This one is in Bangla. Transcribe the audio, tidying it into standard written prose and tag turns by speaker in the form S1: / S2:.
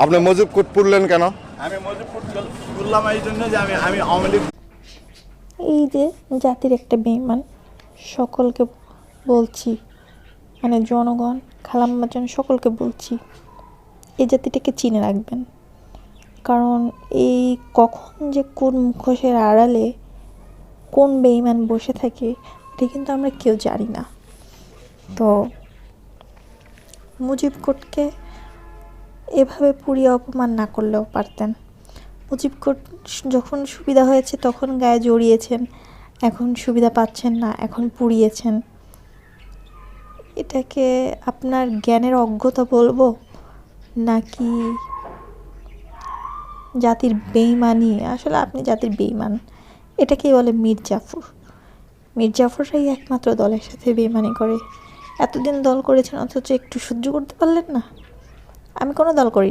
S1: আপনি মুজিব কোট পড়লেন কেন?
S2: আমি মুজিব কোট পড়লাম এই জন্য যে আমি আওয়ামী লীগ।
S3: এই যে জাতির একটা বেঈমান, সকলকে বলছি, মানে জনগণ, খালাম্মাজন সকলকে বলছি, এই জাতিটাকে চিনে রাখবেন। কারণ এই কখন যে কোন মুখোশের আড়ালে কোন বেঈমান বসে থাকে এটা কিন্তু আমরা কেউ জানি না। তো মুজিব কোর্টকে এভাবে পুড়িয়ে অপমান না করলেও পারতেন। মুজিব কোর্ট যখন সুবিধা হয়েছে তখন গায়ে জড়িয়েছেন, এখন সুবিধা পাচ্ছেন না, এখন পুড়িয়েছেন। এটাকে আপনার জ্ঞানের অজ্ঞতা বলবো, নাকি জাতির বেঈমানি? আসলে আপনি জাতির বেঈমান। এটাকেই বলে মীর জাফর। মীর জাফররাই একমাত্র দলের সাথে বেঈমানি করে। এতদিন দল করেছেন অথচ একটু সহ্য করতে পারলেন না? আমি কোনো দল করি